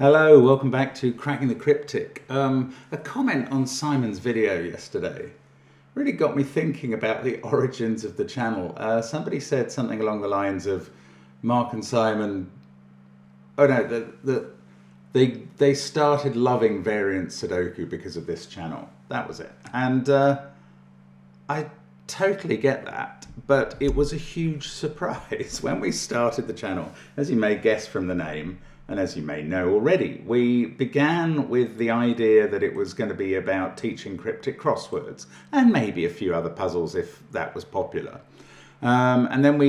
Hello, welcome back to Cracking the Cryptic. A comment on Simon's video yesterday really got me thinking about the origins of the channel. Somebody said something along the lines of Mark and Simon, they started loving variant Sudoku because of this channel. That was it. And I totally get that, but it was a huge surprise when we started the channel. As you may guess from the name, and as you may know already, we began with the idea that it was going to be about teaching cryptic crosswords and maybe a few other puzzles if that was popular. And then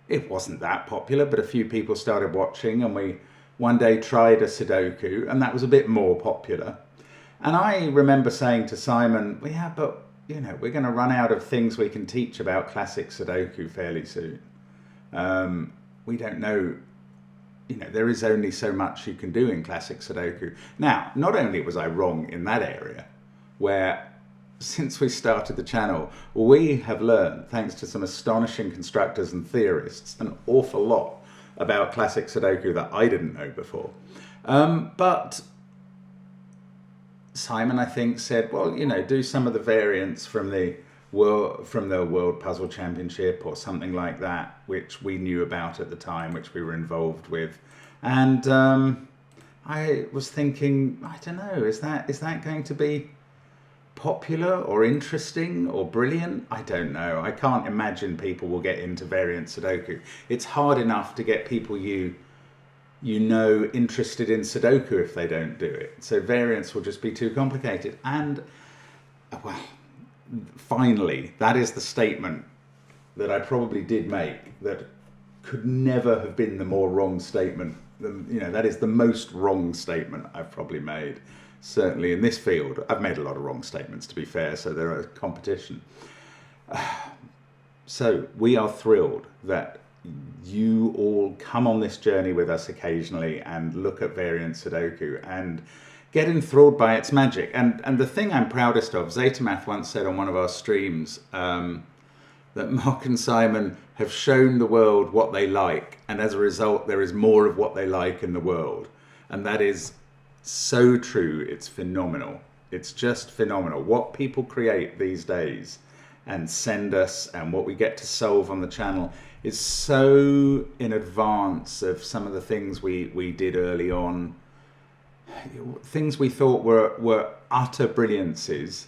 it wasn't that popular, but a few people started watching, and we one day tried a Sudoku, and that was a bit more popular. And I remember saying to Simon, well, yeah, but you know, we're going to run out of things we can teach about classic Sudoku fairly soon. We don't know. You know, there is only so much you can do in classic Sudoku. Now, not only was I wrong in that area, where since we started the channel, we have learned, thanks to some astonishing constructors and theorists, an awful lot about classic Sudoku that I didn't know before. But Simon, I think, said, well, you know, do some of the variants from the World Puzzle Championship or something like that, which we knew about at the time, which we were involved with. And I was thinking, I don't know, is that going to be popular or interesting or brilliant? I don't know. I can't imagine people will get into variant Sudoku. It's hard enough to get people you know interested in Sudoku if they don't do it. So variants will just be too complicated. And, well, finally, that is the statement that I probably did make that could never have been the more wrong statement. You know, that is the most wrong statement I've probably made, certainly in this field. I've made a lot of wrong statements, to be fair, so they're a competition. So we are thrilled that you all come on this journey with us occasionally and look at variant Sudoku and get enthralled by its magic. And the thing I'm proudest of, Zetamath once said on one of our streams that Mark and Simon have shown the world what they like, and as a result there is more of what they like in the world. And that is so true. It's phenomenal. It's just phenomenal what people create these days and send us, and what we get to solve on the channel is so in advance of some of the things we did early on. Things we thought were utter brilliances,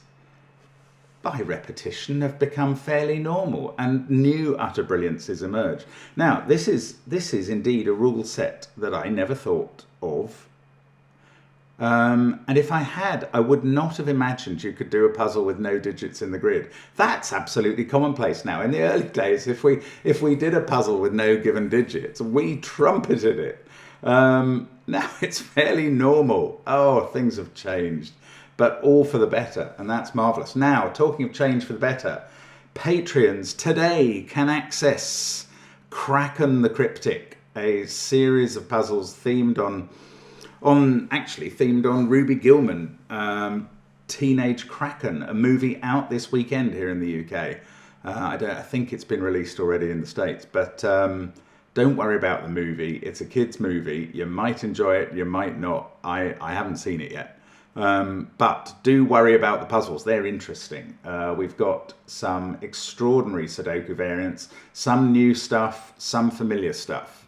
by repetition have become fairly normal, and new utter brilliances emerge. Now, this is indeed a rule set that I never thought of. And if I had, I would not have imagined you could do a puzzle with no digits in the grid. That's absolutely commonplace now. In the early days, if we did a puzzle with no given digits, we trumpeted it. Now it's fairly normal. Oh, things have changed, but all for the better, and that's marvellous. Now, talking of change for the better, Patreons today can access Kraken the Cryptic, a series of puzzles themed on Ruby Gillman, Teenage Kraken, a movie out this weekend here in the UK. I think it's been released already in the States, but don't worry about the movie. It's a kid's movie. You might enjoy it, you might not. I haven't seen it yet. But do worry about the puzzles. They're interesting. We've got some extraordinary Sudoku variants, some new stuff, some familiar stuff.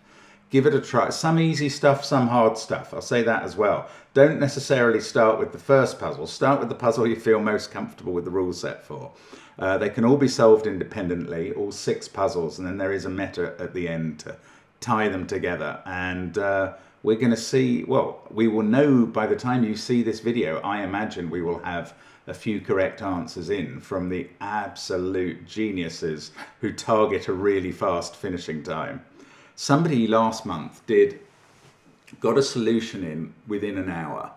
Give it a try. Some easy stuff, some hard stuff. I'll say that as well. Don't necessarily start with the first puzzle. Start with the puzzle you feel most comfortable with the rule set for. They can all be solved independently, all 6 puzzles, and then there is a meta at the end to tie them together. And we're going to see, well, we will know by the time you see this video. I imagine we will have a few correct answers in from the absolute geniuses who target a really fast finishing time. Somebody last month got a solution in within an hour,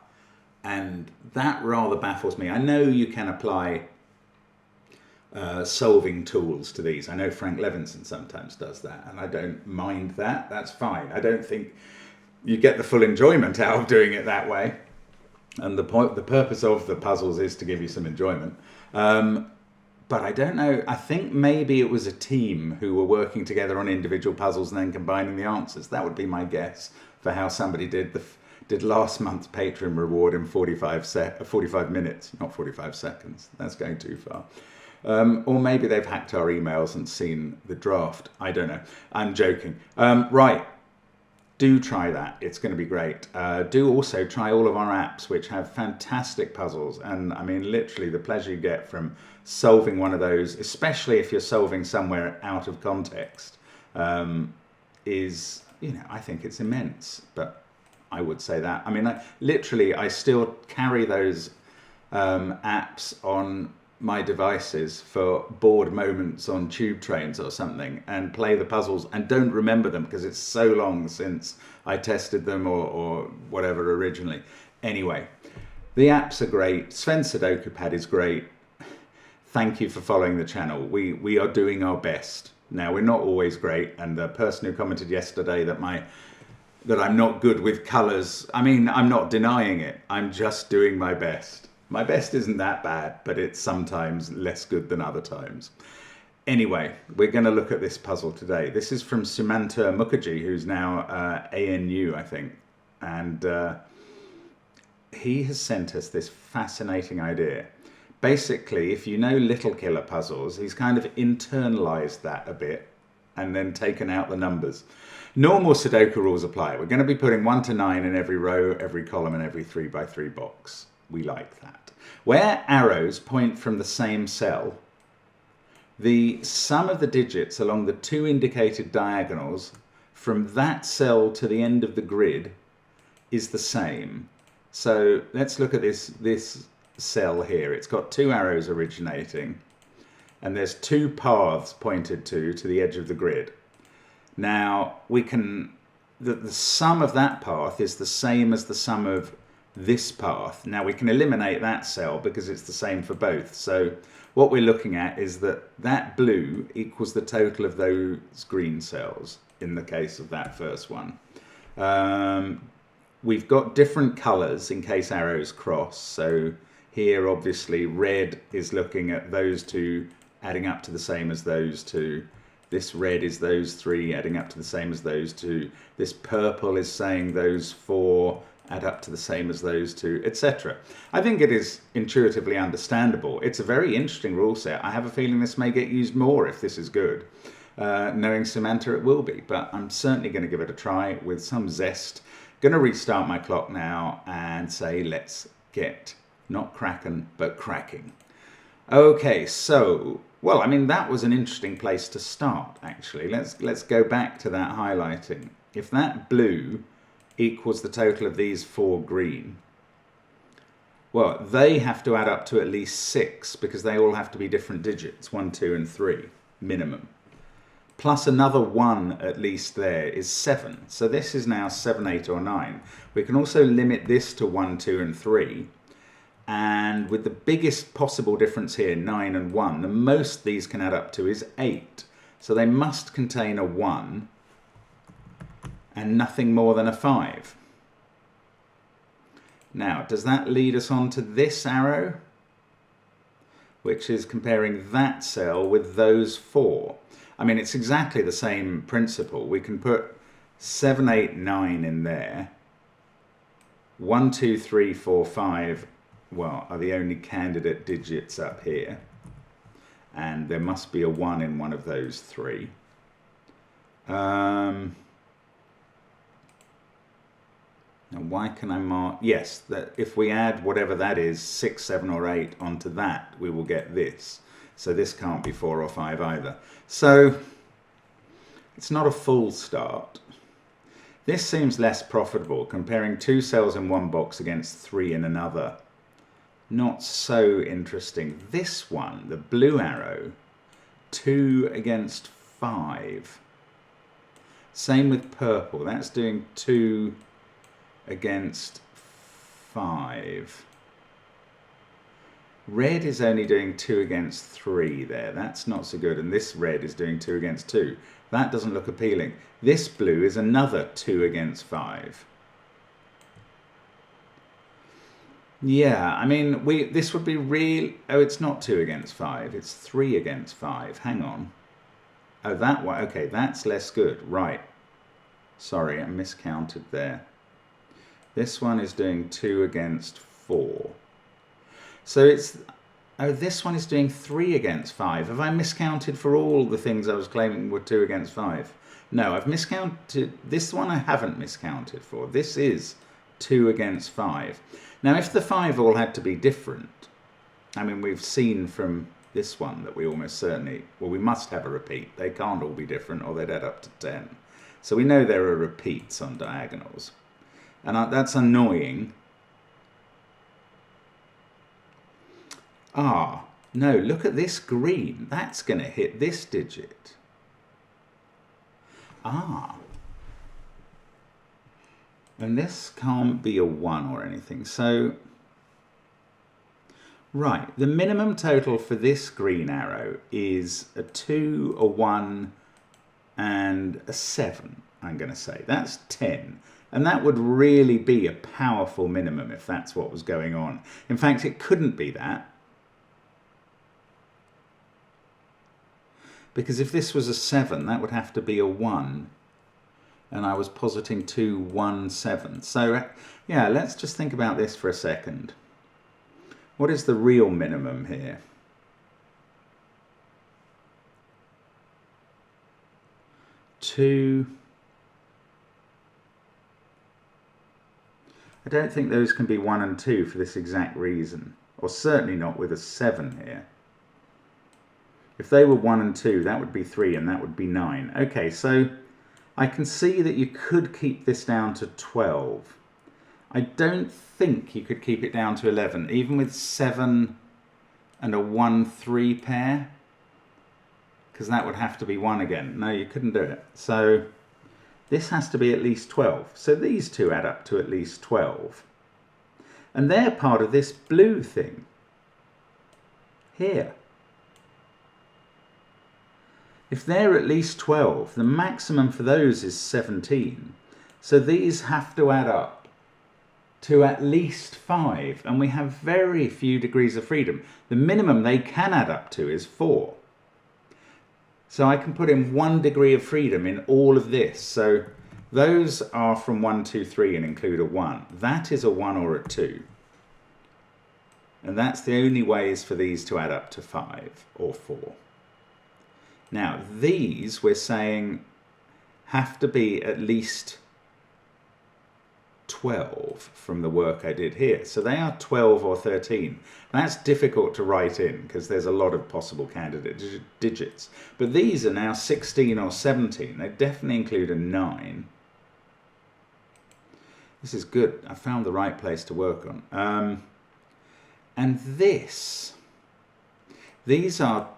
and that rather baffles me. I know you can apply solving tools to these. I know Frank Levinson sometimes does that, and I don't mind that. That's fine. I don't think you get the full enjoyment out of doing it that way, and the purpose of the puzzles is to give you some enjoyment. But I don't know, I think maybe it was a team who were working together on individual puzzles and then combining the answers. That would be my guess for how somebody did did last month's Patreon reward in 45 minutes, not 45 seconds. That's going too far. Or maybe they've hacked our emails and seen the draft. I don't know. I'm joking. Right. Do try that. It's going to be great. Do also try all of our apps, which have fantastic puzzles. And I mean, literally the pleasure you get from solving one of those, especially if you're solving somewhere out of context, is, you know, I think it's immense. But I would say that. I mean, I still carry those apps on my devices for bored moments on tube trains or something, and play the puzzles and don't remember them because it's so long since I tested them or whatever originally. Anyway, the apps are great. Sven's Sudoku Pad is great. Thank you for following the channel. We are doing our best. Now, we're not always great, and the person who commented yesterday that I'm not good with colours, I mean, I'm not denying it. I'm just doing my best. My best isn't that bad, but it's sometimes less good than other times. Anyway, we're going to look at this puzzle today. This is from Sumanta Mukherjee, who's now ANU, I think. And he has sent us this fascinating idea. Basically, if you know Little Killer puzzles, he's kind of internalized that a bit and then taken out the numbers. Normal Sudoku rules apply. We're going to be putting 1 to 9 in every row, every column, and every 3 by 3 box. We like that. Where arrows point from the same cell, the sum of the digits along the 2 indicated diagonals from that cell to the end of the grid is the same. So let's look at this cell here. It's got 2 arrows originating, and there's 2 paths pointed to the edge of the grid. Now, the sum of that path is the same as the sum of this path. Now we can eliminate that cell because it's the same for both. So what we're looking at is that blue equals the total of those green cells in the case of that first one. We've got different colors in case arrows cross. So here obviously red is looking at those 2 adding up to the same as those 2. This red is those 3 adding up to the same as those 2. This purple is saying those 4 add up to the same as those 2, etc. I think it is intuitively understandable. It's a very interesting rule set. I have a feeling this may get used more if this is good. Knowing Samantha, it will be, but I'm certainly going to give it a try with some zest. Going to restart my clock now and say, let's get not cracking, but cracking. Okay, so, well, I mean, that was an interesting place to start, actually. Let's go back to that highlighting. If that blue equals the total of these 4 green, well, they have to add up to at least 6 because they all have to be different digits, 1, 2, and 3, minimum. Plus another 1 at least there is 7. So this is now 7, 8, or 9. We can also limit this to 1, 2, and 3. And with the biggest possible difference here, 9 and 1, the most these can add up to is 8. So they must contain a 1 and nothing more than a 5. Now, does that lead us on to this arrow, which is comparing that cell with those 4? I mean, it's exactly the same principle. We can put 7, 8, 9 in there. 1, 2, 3, 4, 5, well, are the only candidate digits up here. And there must be a 1 in one of those 3. Now, why can I mark? Yes, that if we add whatever that is, 6, 7, or 8 onto that, we will get this. So this can't be 4 or 5 either. So it's not a full start. This seems less profitable, comparing 2 cells in one box against 3 in another. Not so interesting. This one, the blue arrow, 2 against 5. Same with purple. That's doing 2 against 5. Red is only doing 2 against 3 there. That's not so good. And this red is doing 2 against 2. That doesn't look appealing. This blue is another 2 against 5. Yeah, I mean, this would be real. Oh, it's not 2 against 5. It's 3 against 5. Hang on. Oh, that one. Okay, that's less good. Right. Sorry, I miscounted there. This one is doing 2 against 4. So it's, oh, this one is doing 3 against 5. Have I miscounted for all the things I was claiming were 2 against 5? No, I've miscounted. This one I haven't miscounted for. This is 2 against 5. Now, if the 5 all had to be different, I mean, we've seen from this one that we almost certainly, well, we must have a repeat. They can't all be different or they'd add up to 10. So we know there are repeats on diagonals. And that's annoying. Ah, no, look at this green. That's going to hit this digit. Ah. And this can't be a 1 or anything. So, right, the minimum total for this green arrow is a 2, a 1, and a 7, I'm going to say. That's 10. And that would really be a powerful minimum if that's what was going on. In fact, it couldn't be that. Because if this was a 7, that would have to be a 1. And I was positing 2, 1, 7. So, yeah, let's just think about this for a second. What is the real minimum here? 2. I don't think those can be 1 and 2 for this exact reason. Or certainly not with a 7 here. If they were 1 and 2, that would be 3 and that would be 9. Okay, so I can see that you could keep this down to 12. I don't think you could keep it down to 11, even with 7 and a 1-3 pair, because that would have to be 1 again. No, you couldn't do it. So this has to be at least 12. So these two add up to at least 12. And they're part of this blue thing here. If they're at least 12, the maximum for those is 17. So these have to add up to at least 5. And we have very few degrees of freedom. The minimum they can add up to is 4. So I can put in 1 degree of freedom in all of this. So those are from 1, 2, 3 and include a 1. That is a 1 or a 2. And that's the only ways for these to add up to 5 or 4. Now, these, we're saying, have to be at least 12 from the work I did here. So they are 12 or 13. That's difficult to write in because there's a lot of possible candidate digits. But these are now 16 or 17. They definitely include a 9. This is good. I found the right place to work on. And these are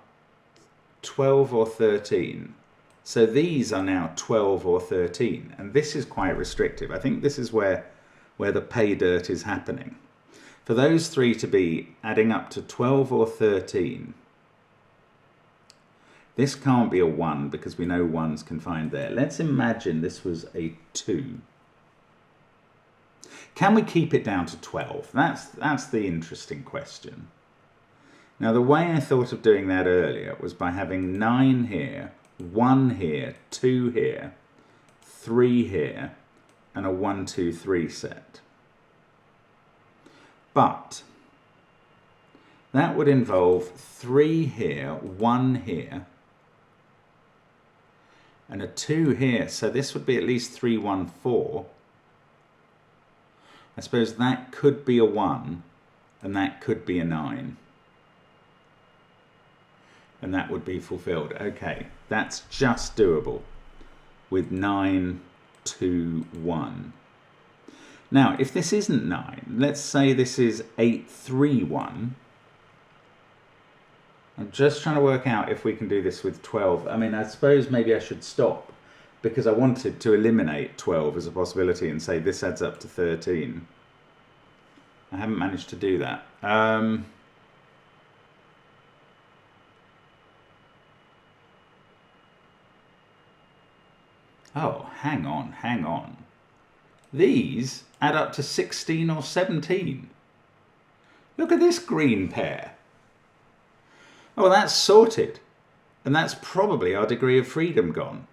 12 or 13. So these are now 12 or 13. And this is quite restrictive. I think this is where the pay dirt is happening. For those three to be adding up to 12 or 13, this can't be a 1 because we know 1's confined there. Let's imagine this was a 2. Can we keep it down to 12? That's the interesting question. Now, the way I thought of doing that earlier was by having 9 here, 1 here, 2 here, 3 here, and a 1, 2, 3 set. But that would involve 3 here, 1 here, and a 2 here. So this would be at least 3, 1, 4. I suppose that could be a 1, and that could be a 9. And that would be fulfilled. Okay, that's just doable with 9, 2, 1. Now, if this isn't 9, let's say this is 8, 3, 1. I'm just trying to work out if we can do this with 12. I mean, I suppose maybe I should stop because I wanted to eliminate 12 as a possibility and say this adds up to 13. I haven't managed to do that. Oh, hang on. These add up to 16 or 17. Look at this green pair. Oh, that's sorted. And that's probably our degree of freedom gone.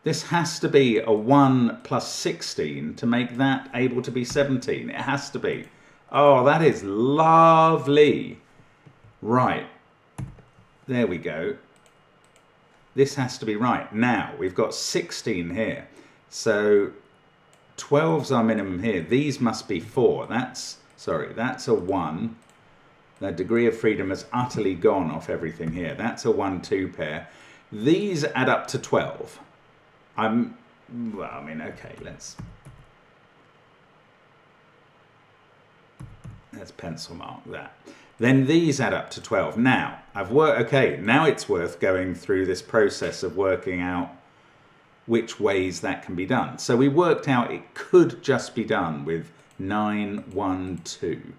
This has to be a 1 plus 16 to make that able to be 17. It has to be. Oh, that is lovely. Right. There we go. This has to be right. Now, we've got 16 here. So 12's our minimum here. These must be 4. That's a 1. The degree of freedom has utterly gone off everything here. That's a 1-2 pair. These add up to 12. Okay, let's pencil mark that. Then these add up to 12. Now, now it's worth going through this process of working out which ways that can be done. So we worked out it could just be done with 9, 1, 2.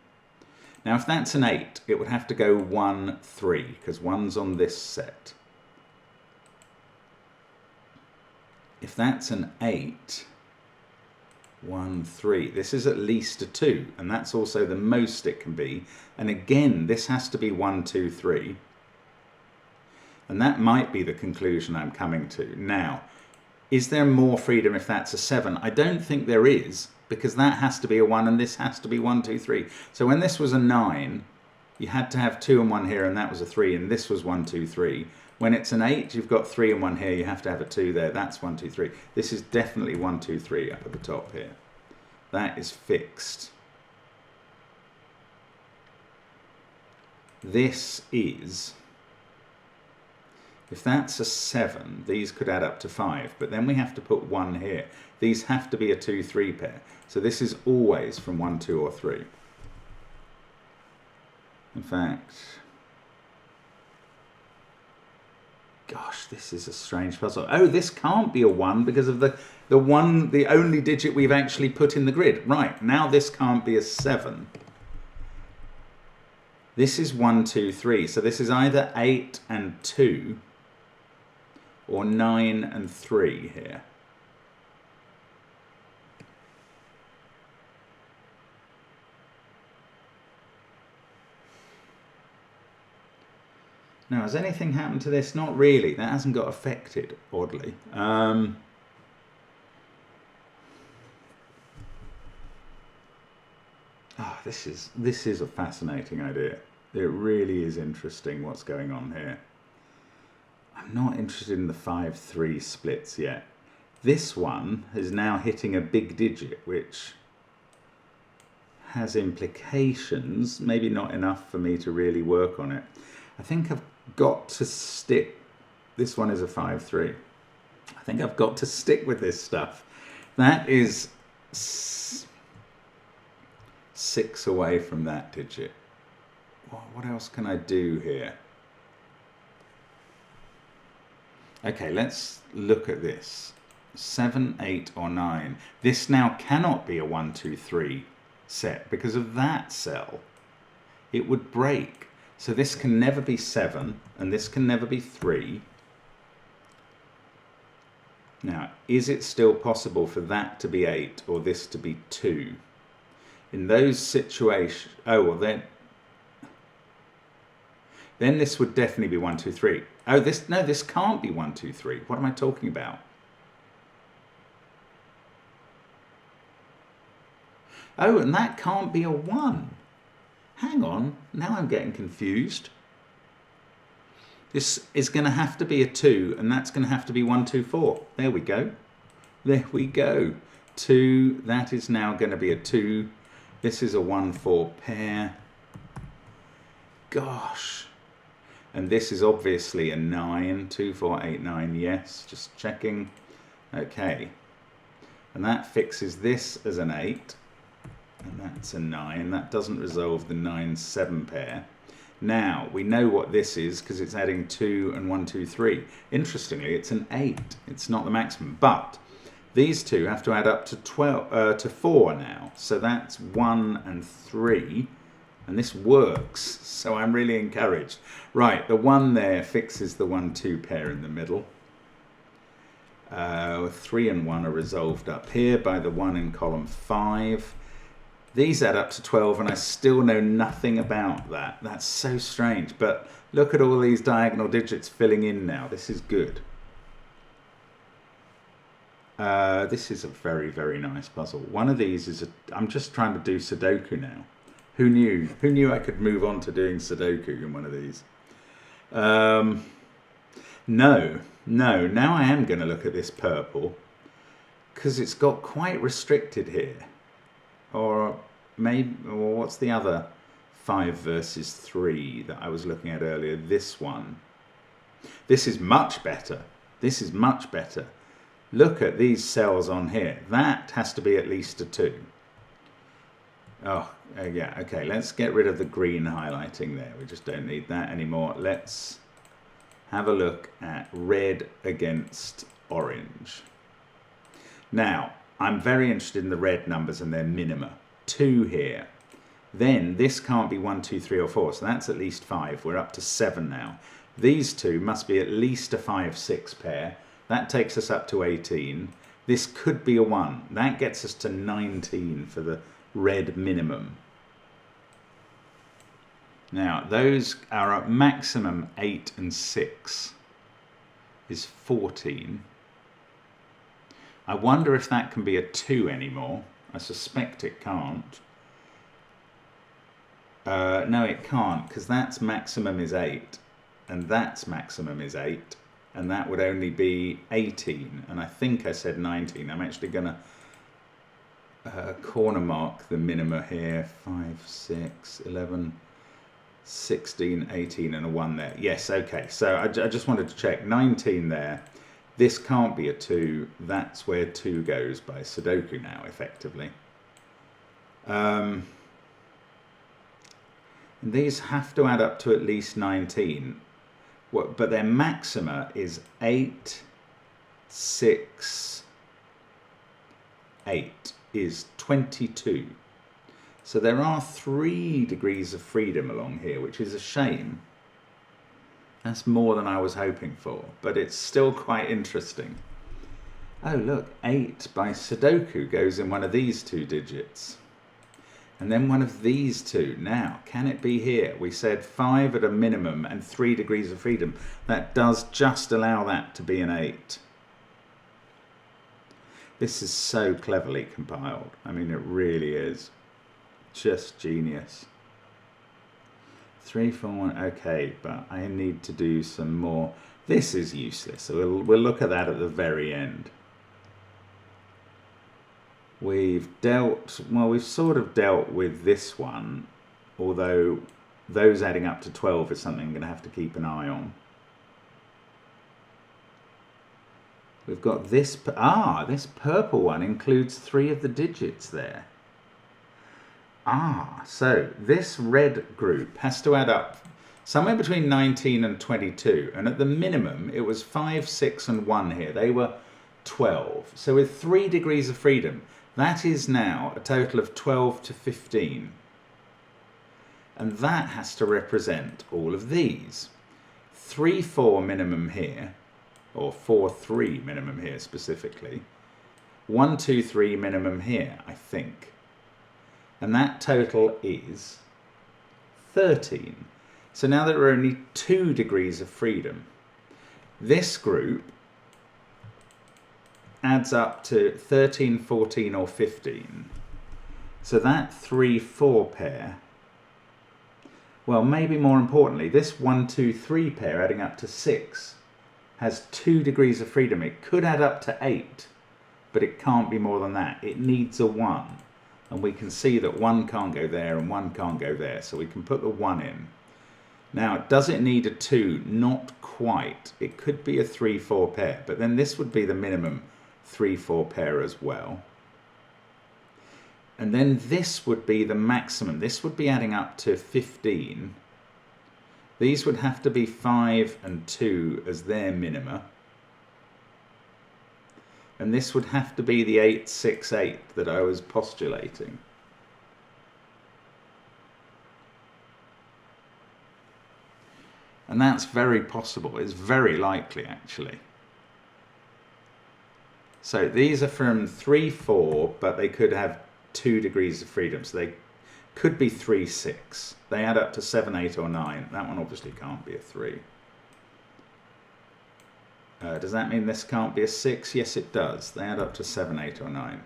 Now, if that's an 8, it would have to go 1, 3, because 1's on this set. If that's an 8, 1, 3, this is at least a 2, and that's also the most it can be. And again, this has to be 1, 2, 3. And that might be the conclusion I'm coming to. Now, is there more freedom if that's a 7? I don't think there is, because that has to be a 1 and this has to be 1, 2, 3. So when this was a 9, you had to have 2 and 1 here, and that was a 3, and this was 1, 2, 3. When it's an 8, you've got 3 and 1 here, you have to have a 2 there. That's 1, 2, 3. This is definitely 1, 2, 3 up at the top here. That is fixed. This is, if that's a 7, these could add up to 5, but then we have to put 1 here. These have to be a 2, 3 pair. So this is always from 1, 2, or 3. In fact, gosh, this is a strange puzzle. Oh, this can't be a 1 because of the only digit we've actually put in the grid. Right, now this can't be a 7. This is 1, 2, 3. So this is either 8 and 2 or 9 and 3 here. Now, has anything happened to this? Not really. That hasn't got affected, oddly. This is a fascinating idea. It really is interesting what's going on here. I'm not interested in the 5-3 splits yet. This one is now hitting a big digit, which has implications, maybe not enough for me to really work on it. I think I've got to stick, this one is a 5-3. I think I've got to stick with this stuff. That is 6 away from that digit. What else can I do here? Okay, let's look at this. 7, 8, or 9. This now cannot be a 1, 2, 3 set because of that cell. It would break. So this can never be 7, and this can never be 3. Now, is it still possible for that to be 8 or this to be 2? In those situations, oh, well then this would definitely be 1, 2, 3. Oh, this can't be 1, 2, 3. What am I talking about? Oh, and that can't be a 1. Hang on, now I'm getting confused. This is going to have to be a 2, and that's going to have to be 1, 2, 4. There we go. There we go. 2, that is now going to be a 2. This is a 1, 4 pair. Gosh. And this is obviously a 9. 2, 4, 8, 9. Yes, just checking. Okay. And that fixes this as an 8. And that's a 9. That doesn't resolve the 9, 7 pair. Now, we know what this is because it's adding 2 and 1, 2, 3. Interestingly, it's an 8. It's not the maximum. But these two have to add up to 4 now. So that's 1 and 3. And this works. So I'm really encouraged. Right, the 1 there fixes the 1, 2 pair in the middle. 3 and 1 are resolved up here by the 1 in column 5. These add up to 12, and I still know nothing about that. That's so strange. But look at all these diagonal digits filling in now. This is good. This is a very, very nice puzzle. One of these is I'm just trying to do Sudoku now. Who knew? Who knew I could move on to doing Sudoku in one of these? No. Now I am going to look at this purple because it's got quite restricted here. Or maybe, or what's the other 5 versus 3 that I was looking at earlier? This one. This is much better. This is much better. Look at these cells on here. That has to be at least a 2. Oh, yeah, okay. Let's get rid of the green highlighting there. We just don't need that anymore. Let's have a look at red against orange. Now, I'm very interested in the red numbers and their minima. 2 here. Then this can't be 1, 2, 3 or 4. So that's at least 5. We're up to 7 now. These two must be at least a 5, 6 pair. That takes us up to 18. This could be a 1. That gets us to 19 for the red minimum. Now, those are at maximum 8 and 6 is 14. I wonder if that can be a 2 anymore. I suspect it can't. No, it can't, because that's maximum is 8. And that's maximum is 8. And that would only be 18. And I think I said 19. I'm actually going to corner mark the minima here. 5, 6, 11, 16, 18 and a 1 there. Yes, okay. So I just wanted to check. 19 there. This can't be a 2. That's where 2 goes by Sudoku now, effectively. And these have to add up to at least 19. But their maxima is 8, 6, 8 is 22. So there are 3 degrees of freedom along here, which is a shame. That's more than I was hoping for, but it's still quite interesting. Oh look, 8 by Sudoku goes in one of these 2 digits. And then one of these 2. Now, can it be here? We said 5 at a minimum and 3 degrees of freedom. That does just allow that to be an 8. This is so cleverly compiled. I mean, it really is. Just genius. 3, 4, 1. Okay, but I need to do some more. This is useless. So we'll look at that at the very end. We've sort of dealt with this one, although those adding up to 12 is something I'm going to have to keep an eye on. We've got this, this purple one includes 3 of the digits there. So this red group has to add up somewhere between 19 and 22, and at the minimum it was 5, 6 and 1 here. They were 12. So with 3 degrees of freedom, that is now a total of 12 to 15. And that has to represent all of these. 3, 4 minimum here, or 4, 3 minimum here specifically. 1, 2, 3 minimum here, I think. And that total is 13. So now there are only 2 degrees of freedom. This group adds up to 13, 14 or 15. So that 3, 4 pair, well, maybe more importantly, this 1, 2, 3 pair adding up to 6 has 2 degrees of freedom. It could add up to 8, but it can't be more than that. It needs a 1. And we can see that 1 can't go there and 1 can't go there. So we can put the 1 in. Now, does it need a 2? Not quite. It could be a 3, 4 pair, but then this would be the minimum 3, 4 pair as well. And then this would be the maximum. This would be adding up to 15. These would have to be 5 and 2 as their minima. And this would have to be the 8, 6, 8 that I was postulating. And that's very possible. It's very likely, actually. So these are from 3, 4, but they could have 2 degrees of freedom. So they could be 3, 6. They add up to 7, 8 or 9. That one obviously can't be a 3. Does that mean this can't be a 6? Yes, it does. They add up to 7, 8, or 9.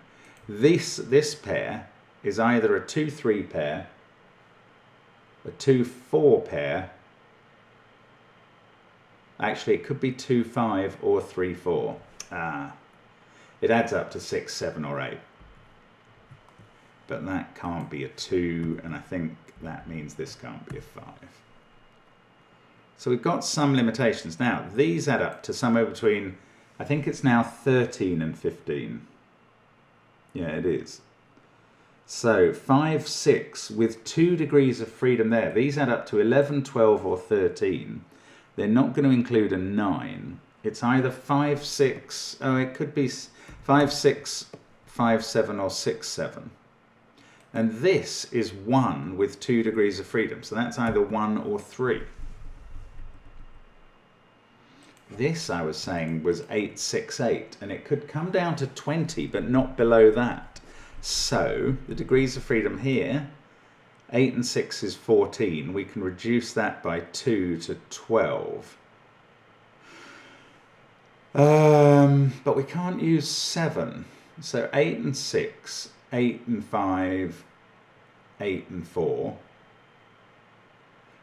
This pair is either a 2-3 pair, a 2-4 pair. Actually, it could be 2-5 or 3-4. It adds up to 6, 7, or 8. But that can't be a 2, and I think that means this can't be a 5. So we've got some limitations. Now, these add up to somewhere between, I think it's now 13 and 15. Yeah, it is. So 5, 6 with 2 degrees of freedom there. These add up to 11, 12, or 13. They're not going to include a 9. It's either 5, 6, oh, it could be 5, 6, 5, 7, or 6, 7. And this is 1 with 2 degrees of freedom. So that's either 1 or 3. This, I was saying, was 8, 6, 8. And it could come down to 20, but not below that. So the degrees of freedom here, 8 and 6 is 14. We can reduce that by 2 to 12. But we can't use 7. So 8 and 6, 8 and 5, 8 and 4.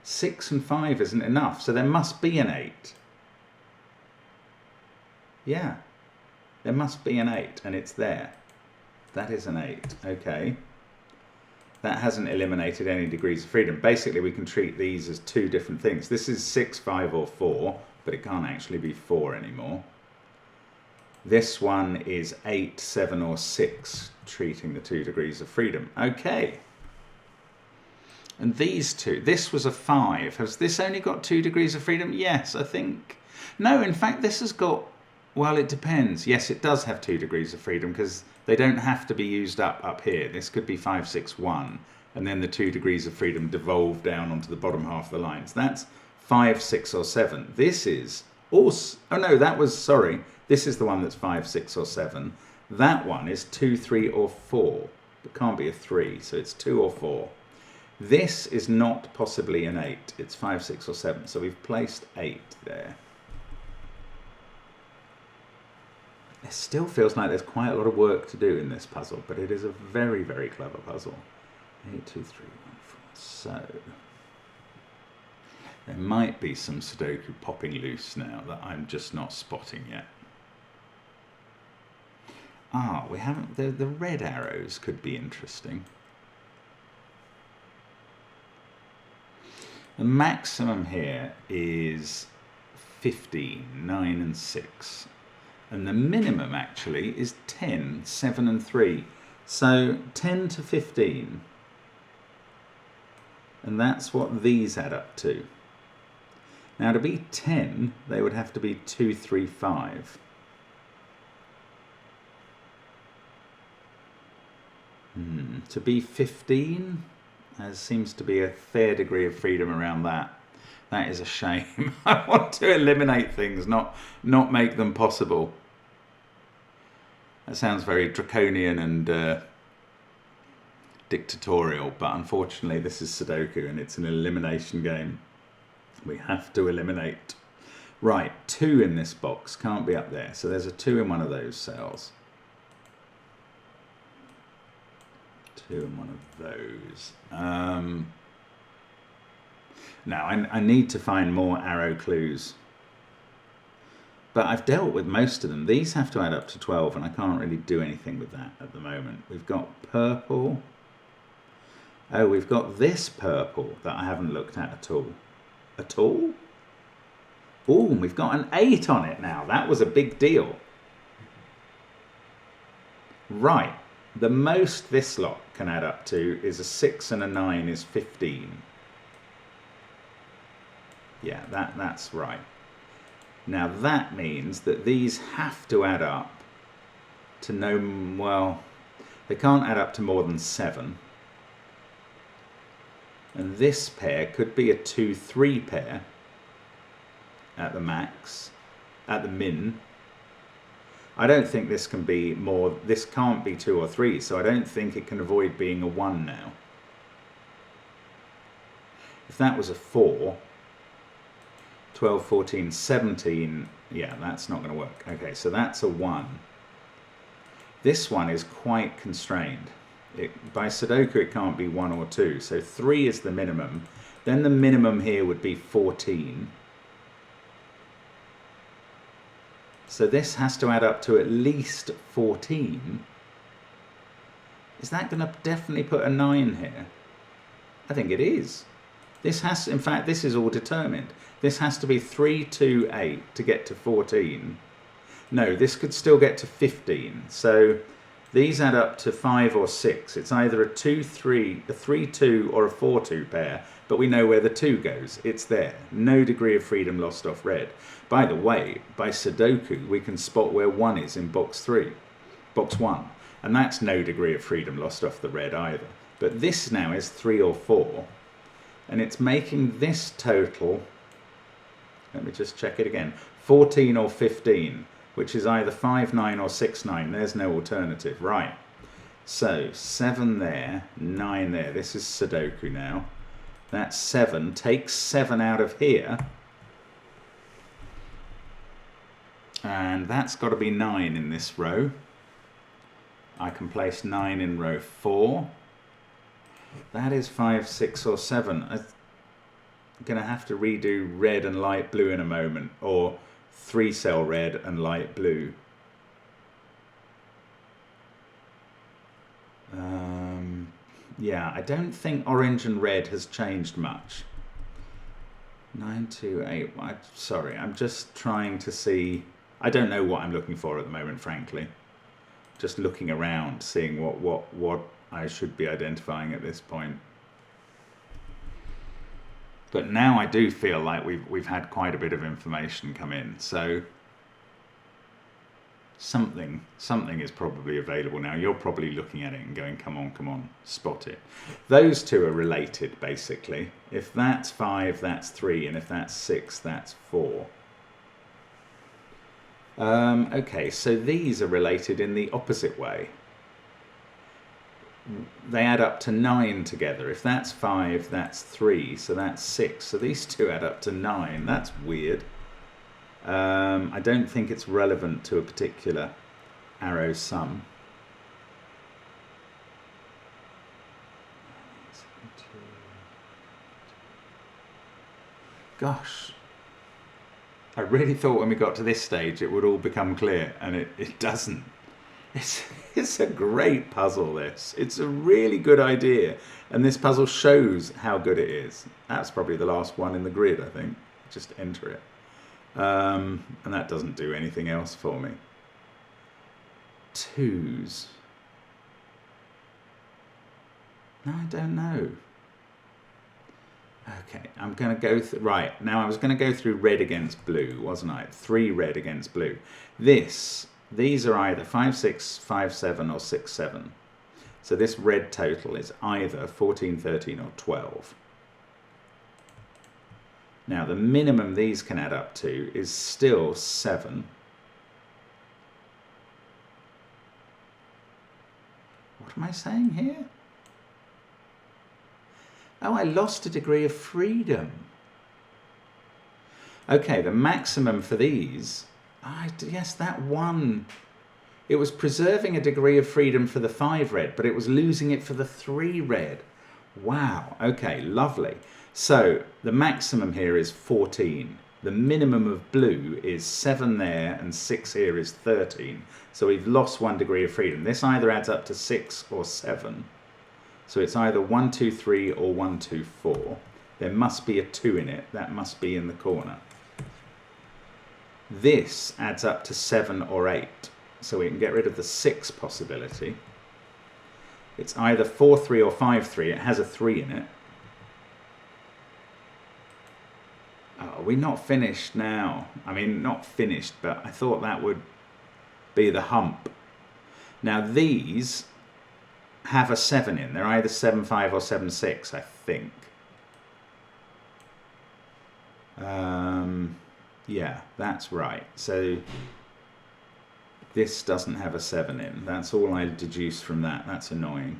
6 and 5 isn't enough, so there must be an 8. Yeah, there must be an 8, and it's there. That is an 8, okay. That hasn't eliminated any degrees of freedom. Basically, we can treat these as 2 different things. This is 6, 5, or 4, but it can't actually be 4 anymore. This one is 8, 7, or 6, treating the 2 degrees of freedom. Okay. And these two, this was a 5. Has this only got 2 degrees of freedom? Yes, I think. No, in fact, this has got, well, it depends. Yes, it does have 2 degrees of freedom because they don't have to be used up here. This could be 5, 6, 1, and then the 2 degrees of freedom devolve down onto the bottom half of the lines. That's 5, 6, or 7. This is also, oh no, that was, sorry, this is the one that's 5, 6, or 7. That one is 2, 3, or 4. It can't be a 3, so it's 2 or 4. This is not possibly an 8. It's 5, 6, or 7. So we've placed 8 there. It still feels like there's quite a lot of work to do in this puzzle, but it is a very, very clever puzzle. 8, 2, 3, 1, 4. So there might be some Sudoku popping loose now that I'm just not spotting yet. Ah, we haven't. The red arrows could be interesting. The maximum here is 15, 9 and 6. And the minimum actually is 10, 7 and 3. So 10 to 15. And that's what these add up to. Now to be 10, they would have to be 2, 3, 5. To be 15, there seems to be a fair degree of freedom around that. That is a shame. I want to eliminate things, not make them possible. That sounds very draconian and dictatorial, but unfortunately this is Sudoku and it's an elimination game. We have to eliminate. Right, 2 in this box, can't be up there. So there's a 2 in one of those cells. 2 in one of those. Now, I need to find more arrow clues. But I've dealt with most of them. These have to add up to 12, and I can't really do anything with that at the moment. We've got purple. Oh, we've got this purple that I haven't looked at all. At all? Oh, we've got an 8 on it now. That was a big deal. Right. The most this lot can add up to is a 6 and a 9 is 15. Yeah, that's right. Now that means that these have to add up to no, well, they can't add up to more than 7. And this pair could be a 2, 3 pair at the max, at the min. I don't think this can be more, this can't be 2 or 3, so I don't think it can avoid being a 1 now. If that was a 4, 12, 14, 17. Yeah, that's not going to work. Okay, so that's a 1. This one is quite constrained. By Sudoku, it can't be 1 or 2. So 3 is the minimum. Then the minimum here would be 14. So this has to add up to at least 14. Is that going to definitely put a 9 here? I think it is. This has, in fact, this is all determined. This has to be 3, 2, 8 to get to 14. No, this could still get to 15. So these add up to 5 or 6. It's either a 2, 3, a 3, 2 or a 4, 2 pair, but we know where the 2 goes. It's there. No degree of freedom lost off red. By the way, by Sudoku, we can spot where 1 is in box 3, box 1. And that's no degree of freedom lost off the red either. But this now is 3 or 4. And it's making this total, let me just check it again, 14 or 15, which is either 5, 9 or 6, 9. There's no alternative. Right. So 7 there, 9 there. This is Sudoku now. That's 7. Take 7 out of here. And that's got to be 9 in this row. I can place 9 in row 4. That is 5, 6 or 7. I'm going to have to redo red and light blue in a moment, or 3-cell red and light blue. Yeah, I don't think orange and red has changed much. 9, 2, 8. Sorry, I'm just trying to see. I don't know what I'm looking for at the moment, frankly. Just looking around, seeing what I should be identifying at this point. But now I do feel like we've had quite a bit of information come in, so something is probably available now. You're probably looking at it and going, come on, spot it. Those two are related, basically. If that's 5, that's 3, and if that's 6, that's 4. Okay, so these are related in the opposite way. They add up to 9 together. If that's 5, that's 3, so that's 6. So these two add up to 9. That's weird. I don't think it's relevant to a particular arrow sum. Gosh, I really thought when we got to this stage it would all become clear, and it doesn't. It's a great puzzle, this. It's a really good idea, and this puzzle shows how good it is. That's probably the last one in the grid, I think. Just enter it. And that doesn't do anything else for me. 2s. No, I don't know. Okay, I'm going to go through. Right, now I was going to go through red against blue, wasn't I? 3 red against blue. These are either 5, 6, 5, 7 or 6, 7. So this red total is either 14, 13 or 12. Now the minimum these can add up to is still 7. What am I saying here? Oh, I lost a degree of freedom. Okay, the maximum for these, yes, that one, it was preserving a degree of freedom for the 5 red, but it was losing it for the 3 red. Wow, okay, lovely. So the maximum here is 14. The minimum of blue is 7 there, and 6 here is 13. So we've lost 1 degree of freedom. This either adds up to 6 or 7. So it's either 1, 2, 3 or 1, 2, 4. There must be a 2 in it. That must be in the corner. This adds up to 7 or 8. So we can get rid of the 6 possibility. It's either 4, 3 or 5, 3. It has a 3 in it. Are we not finished now? I mean, not finished, but I thought that would be the hump. Now these have a 7 in. They're either 7, 5 or 7, 6, I think. Yeah, that's right. So this doesn't have a 7 in. That's all I deduced from that. That's annoying.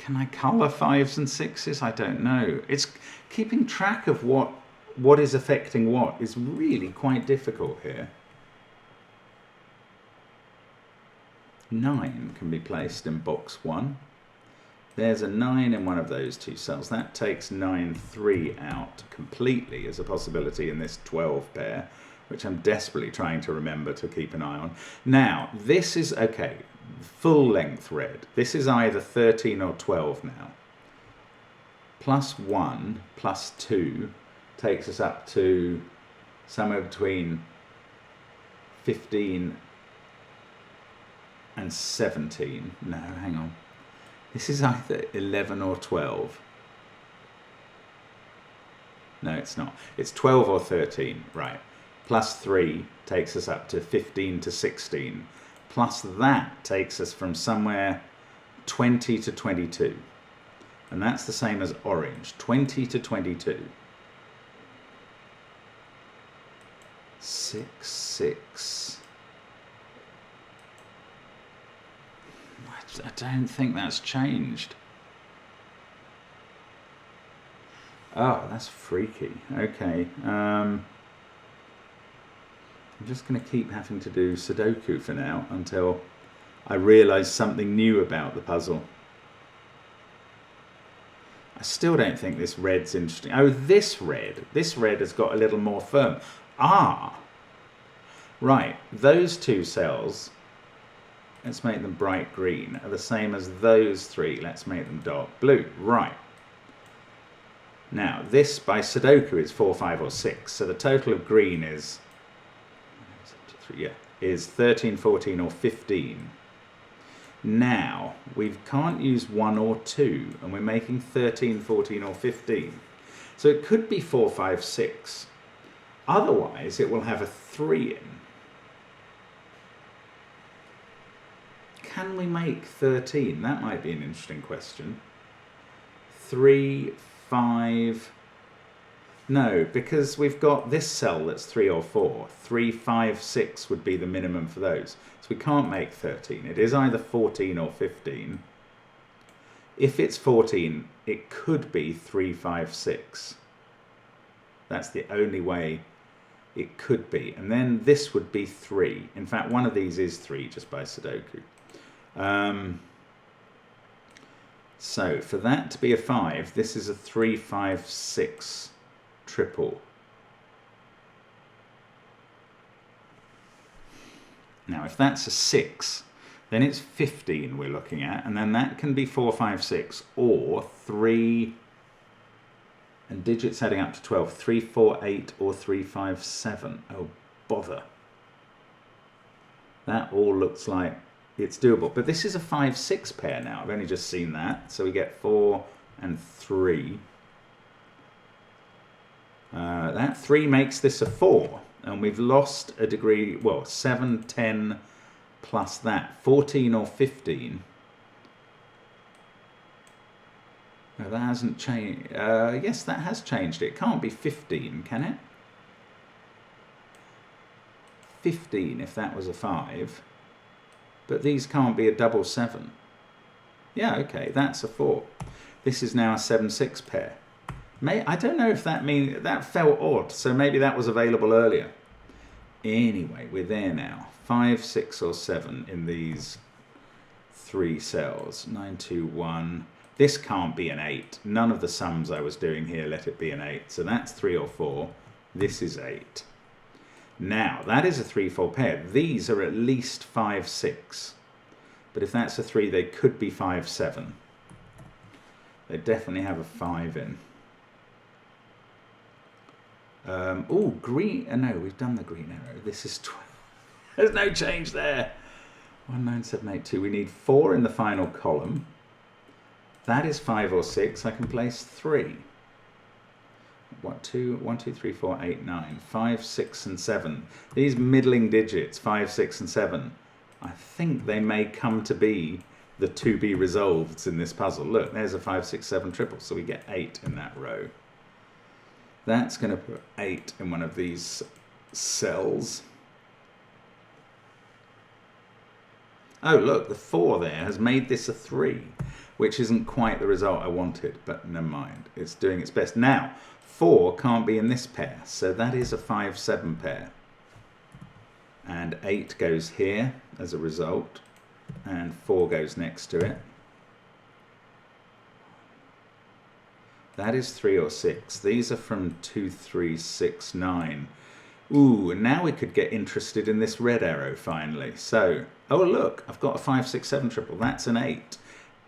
Can I colour 5s and 6s? I don't know. It's keeping track of what is affecting what is really quite difficult here. 9 can be placed in box 1. There's a 9 in one of those two cells. That takes 9-3 out completely as a possibility in this 12 pair, which I'm desperately trying to remember to keep an eye on. Now, this is, okay, full length red. This is either 13 or 12 now. +1 +2 takes us up to somewhere between 15 and 17. No, hang on. This is either 11 or 12. No, it's not. It's 12 or 13, right. +3 takes us up to 15 to 16. Plus that takes us from somewhere 20 to 22. And that's the same as orange, 20 to 22. 6, 6. I don't think that's changed. Oh, that's freaky. Okay. I'm just going to keep having to do Sudoku for now until I realise something new about the puzzle. I still don't think this red's interesting. Oh, this red has got a little more firm. Ah, right. Those two cells, let's make them bright green, are the same as those three. Let's make them dark blue. Right. Now, this by Sudoku is 4, 5, or 6. So the total of green is 13, 14, or 15. Now, we can't use 1 or 2, and we're making 13, 14, or 15. So it could be 4, 5, 6. Otherwise, it will have a 3 in. Can we make 13? That might be an interesting question. 3, 5... No, because we've got this cell that's 3 or 4. 3, 5, 6 would be the minimum for those. So we can't make 13. It is either 14 or 15. If it's 14, it could be 3, 5, 6. That's the only way it could be. And then this would be 3. In fact, one of these is 3 just by Sudoku. So for that to be a 5, this is a 3, 5, 6 triple. Now if that's a 6, then it's 15 we're looking at, and then that can be 4, 5, 6, or 3, and digits adding up to 12, 3, 4, 8, or 3, 5, 7. Oh, bother. That all looks like it's doable. But this is a 5, 6 pair now. I've only just seen that. So we get 4 and 3. That 3 makes this a 4. And we've lost a degree, well, 7, 10 plus that. 14 or 15. No, that hasn't changed. Yes, that has changed. It can't be 15, can it? 15 if that was a 5. But these can't be a double 7. Yeah, okay, that's a 4. This is now a 7, 6 pair. I don't know if that means that felt odd, so maybe that was available earlier. Anyway, we're there now. 5, 6, or 7 in these 3 cells. 9, 2, 1. This can't be an 8. None of the sums I was doing here let it be an 8. So that's 3 or 4. This is 8. Now, that is a 3, 4 pair. These are at least 5, 6. But if that's a 3, they could be 5, 7. They definitely have a 5 in. Oh, green. No, we've done the green arrow. This is 12. There's no change there. 1, 9, 7, 8, 2. We need 4 in the final column. That is 5 or 6. I can place 3. 1, 2, 3, 4, 8, 9. 5, 6, and 7. These middling digits, 5, 6, and 7, I think they may come to be the to be resolved in this puzzle. Look, there's a 5, 6, 7 triple. So we get 8 in that row. That's going to put 8 in one of these cells. Oh, look, the 4 there has made this a 3. which isn't quite the result I wanted, but never mind. It's doing its best. Now, 4 can't be in this pair, so that is a 5-7 pair. And 8 goes here as a result, and 4 goes next to it. That is 3 or 6. These are from 2, 3, 6, 9. Ooh, and now we could get interested in this red arrow finally. So, oh look, I've got a 5, 6, 7 triple. That's an 8.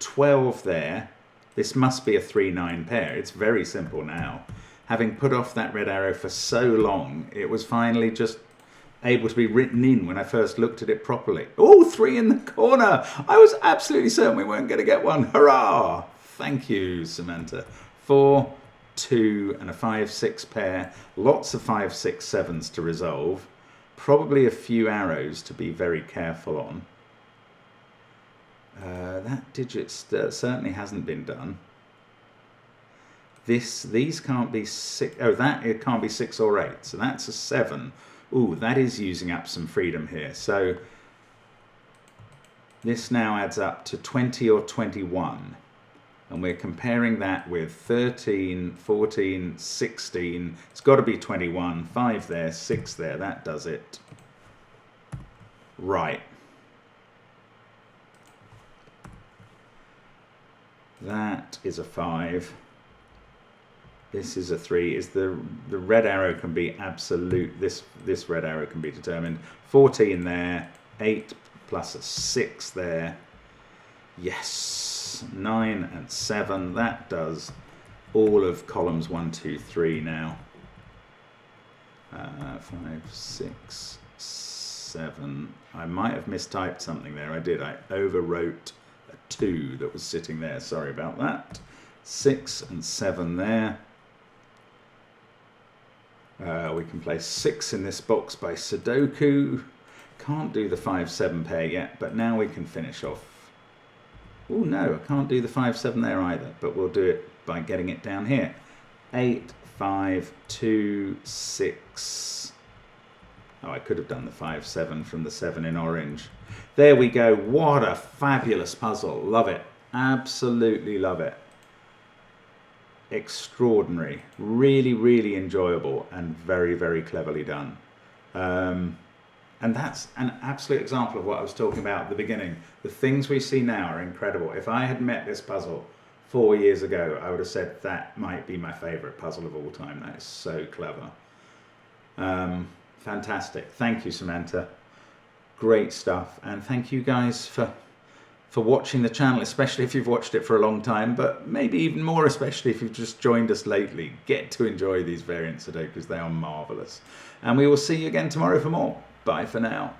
12 there. This must be a 3, 9 pair. It's very simple now. Having put off that red arrow for so long, it was finally just able to be written in when I first looked at it properly. Oh, 3 in the corner. I was absolutely certain we weren't going to get one. Hurrah! Thank you, Samantha. 4, 2 and a 5, 6 pair. Lots of 5, 6, 7s to resolve. Probably a few arrows to be very careful on. That digit certainly hasn't been done. These can't be 6. Oh, it can't be 6 or 8. So that's a 7. Ooh, that is using up some freedom here. So this now adds up to 20 or 21. And we're comparing that with 13, 14, 16. It's got to be 21. 5 there, 6 there. That does it. Right. That is a 5. This is a 3. Is the red arrow can be absolute. This red arrow can be determined. 14 there. 8 plus a 6 there. Yes. 9 and 7. That does all of columns 1, 2, 3 now. 5, 6, 7. I might have mistyped something there. I did. I overwrote a 2 that was sitting there. Sorry about that. 6 and 7 there. We can place 6 in this box by Sudoku. Can't do the 5, 7 pair yet, but now we can finish off. Oh no, I can't do the 5, 7 there either, but we'll do it by getting it down here. 8, 5, 2, 6. Oh, I could have done the 5, 7 from the 7 in orange. There we go. What a fabulous puzzle. Love it. Absolutely love it. Extraordinary. Really, really enjoyable and very, very cleverly done. And that's an absolute example of what I was talking about at the beginning. The things we see now are incredible. If I had met this puzzle 4 years ago, I would have said that might be my favourite puzzle of all time. That is so clever. Fantastic. Thank you, Samantha. Great stuff. And thank you guys for watching the channel, especially if you've watched it for a long time, but maybe even more especially if you've just joined us lately. Get to enjoy these variant Sudokus. They are marvellous. And we will see you again tomorrow for more. Bye for now.